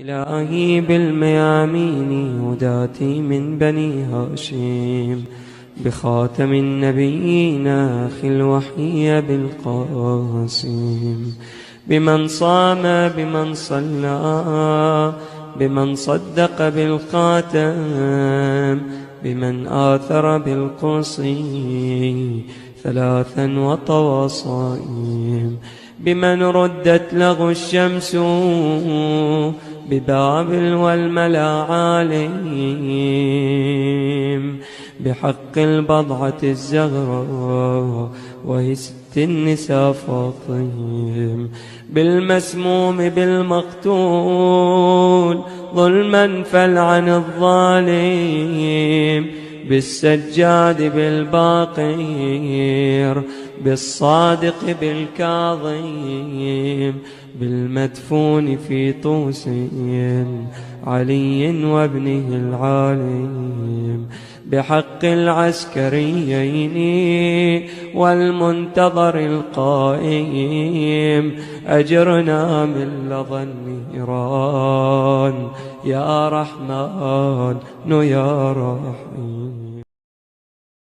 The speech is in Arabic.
إلهي بالميامين هداتي من بني هاشم، بخاتم النبيين أخي الوحي بالقاسم، بمن صام بمن صلى بمن صدق بالخاتم، بمن آثر بالقصي ثلاثا وطوى صائم، بمن ردت له الشمس ببابل والملا عاليم، بحق البضعة الزغراء وهي ست النساء فاطم، بالمسموم بالمقتول ظلما فلعن الظالم، بالسجاد بالباقير بالصادق بالكاظم، بالمدفون في طوس علي وابنه العالم، بحق العسكريين والمنتظر القائم، أجرنا من لظى النيران يا رحمن يا رحيم.